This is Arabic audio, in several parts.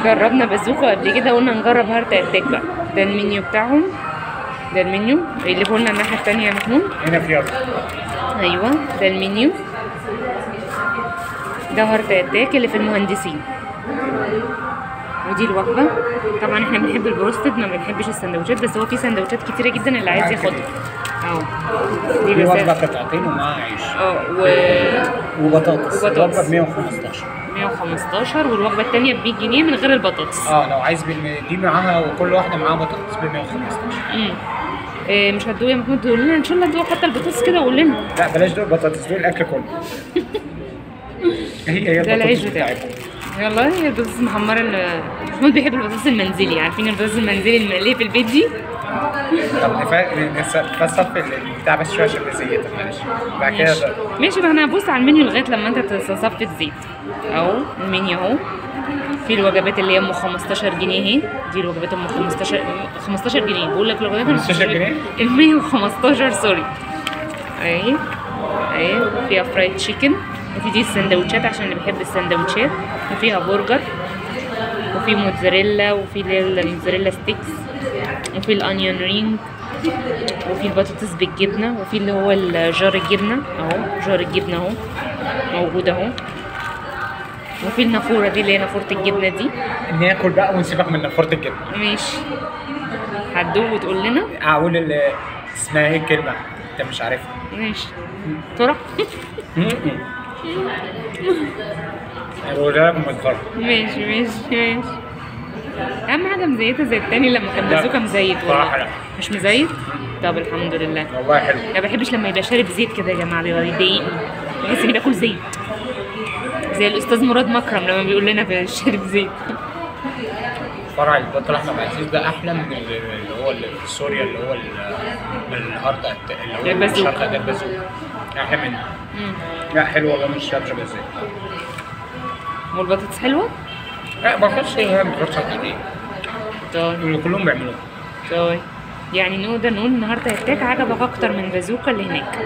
جربنا بازوكا قبل كده، قلنا نجرب هارت اتاك بقى. ده المنيو بتاعهم، ده المنيو اللي قلنا الناحيه التانيه يا محمود. هنا في يلا. ايوه ده المنيو، ده هارت اتاك اللي في المهندسين. ودي الوجبه. طبعا احنا بنحب البروستد، ما بنحبش السندوتشات، بس هو في سندوتشات كتيره جدا اللي عايز ياخدها. دي وجبه قطعتين ومعاها عيش. وبطاطس. الوجبه ب 115. 115 والوجبه الثانيه ب 100 جنيه من غير البطاطس. لو عايز دي معاها وكل واحده معاها بطاطس ب 115. مش هتدوق يا محمود؟ تقول لنا ان شاء الله ندوق حتى البطاطس كده وقول لنا. لا بلاش دوق البطاطس، دوق الاكل كله. هي ده العيش بتاعتها. يلا هي البطاطس المحمره. محمود بيحب البطاطس المنزلي، عارفين البطاطس المنزلي المقليه في البيت دي؟ طب نصفي البتاع بس شويه عشان زيتها معلش. بعد كده ماشي. ما انا هبص على المنيو لغايه لما انت تصفي الزيت. اهو المنيو اهو. في الوجبات اللي هي ام 15 جنيه اهي، دي الوجبات ام 15 جنيه. بقول لك الوجبات 15 جنيه؟ ال 115 سوري. اهي فيها فرايد تشيكن، وفي دي السندوتشات عشان اللي بيحب السندوتشات، وفيها برجر، وفي موتزاريلا، وفي الموتزاريلا ستيكس، وفي الانيون رينج، وفي البطاطس بالجبنه، وفي اللي هو جار الجبنه اهو. جار الجبنه اهو موجود اهو. وفي النافوره دي اللي هي نافوره الجبنه دي. ناكل بقى ونسيبك من نافوره الجبنه. ماشي. هتدوق وتقول لنا. اقول اسمها ايه الكلمه انت مش عارفها؟ ماشي. ترى هقولها لك متغرب. ماشي. اهم حاجه مزيته زي التاني لما كان بازوكا مزيت. والله مش مزيت؟ طب الحمد لله. والله حلو. ما بحبش لما يبقى شارب زيت كده يا جماعه، بيضايقني، بحس اني باكل زيت زي الاستاذ مراد مكرم لما بيقول لنا شارب زيت. فرع البطل احمد عزيز ده احلى من اللي هو اللي في سوريا، اللي هو الهارد اللي هو الشرق ده البازوكا احلى منه. لا حلوه والله، مش شاربه بالزيت. والبطاطس حلوه؟ لا ما كانتش هي ما كانتش حقيقيه. طيب كلهم بيعملوها. طيب يعني نقدر نقول ان هارت اتاك عجبك اكتر من بازوكا اللي هناك.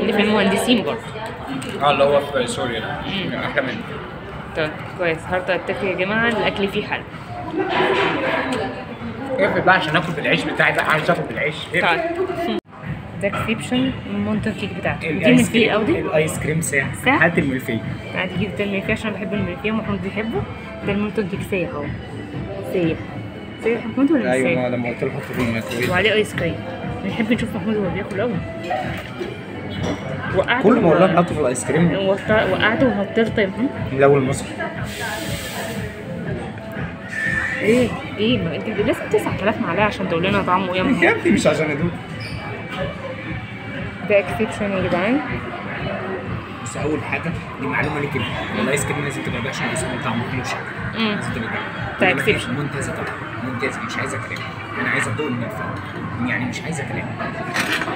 اللي في المهندسين برضه. اللي هو في سوريا ده احلى منه. طيب كويس. هارت اتاك يا جماعه الاكل فيه حلو. اقفل بقى عشان اكل بالعيش بتاعي بقى، عايز اكل بالعيش. طيب ده اكسبشن المونتن كيك بتاعته. دي الملفيه او دي؟ الايس كريم ساعة. هات الملفيه. عادي جدا الملفيه عشان بحب الملفيه ومحمود بيحبه. ده المونتن كيك سايح اهو. سايح محمود ولا مش سايح؟ ايوه لما قلت له حط في الميكرويف. وعليه ايس كريم. بنحب نشوف محمود وهو بياكل قوي. وقعته كل ما اقول لك حطه في الايس كريم وقعته وهطلت يا محمود. لو المصري ايه ما انت لازم 9000 معلقه عشان تقول لنا طعمه ايه يا محمود. يا ابني مش عشان ادوق. ده اكسبشن يا جدعان. بس اول حاجه دي معلومه ليك، الايس كريم لازم تجربها عشان الايس كريم طعمه حلو شكله. لازم تجربها. ده اكسبشن ممتازه طبعا، ممتازه. مش عايزه كلام، انا عايزه ادوق الملفيه يعني، مش عايزه كلام.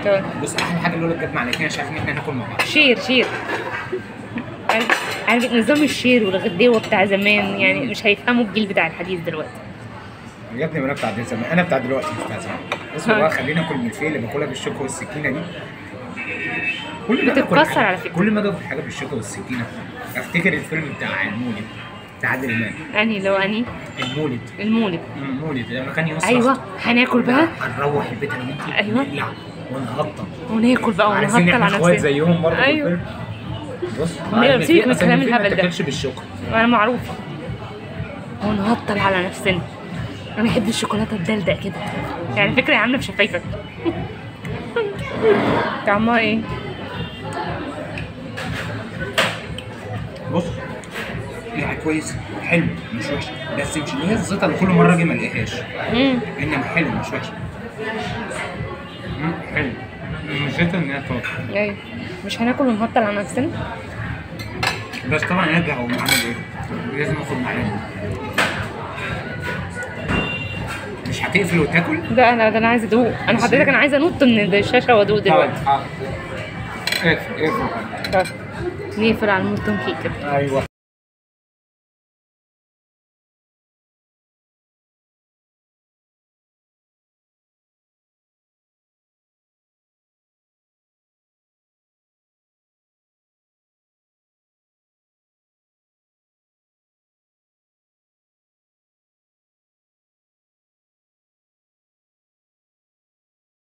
طيب بص احلى حاجه اللي هو جت معلقتين عشان ان احنا ناكل مع بعض. شير عارف نظام الشير والغديوه بتاع زمان، يعني مش هيفهموا الجيل بتاع الحديث دلوقتي. يا ابني انا بتاع زمان، انا بتاع دلوقتي مش بتاع زمان. بص بقى خلينا ناكل الملفيه اللي باكلها بالشوكه والسكينه دي. بتتكسر على فكره. كل ما ادوق حاجه بالشوكه والسكينه افتكر الفيلم بتاع المولد بتاع عادل امام. انهي المولد لما كان يوصل. ايوه هناكل بقى. هنروح البيت انا وانتي. ايوه ونهطل وناكل بقى ونهطل على نفسنا. اخوات زيهم برضه. ايوه بص سيبك من الكلام الهبل ده. ما تاكلش بالشوكه. انا معروفه. ونهطل على نفسنا. انا بحب الشوكولاته الدلدق كده، يعني فكره عامله في شفايفك. طعمها ايه؟ بص يعني كويس حلو مش وحش، بس مش اللي هي الزيطه اللي كل مره اجي ما الاقيهاش. انما حلو مش وحش. حلو مش زيطه ان هي طاقه. ايوه مش هناكل ونهطل على نفسنا. بس طبعا ارجع واقوم عامل ايه؟ لازم اخد معايا. مش هتقفل وتاكل؟ ده انا عايزه ادوق. انا حضرتك انا عايزه انط من الشاشه وادوق دلوقتي. اقفل نقفل على المولتون كيك. ايوه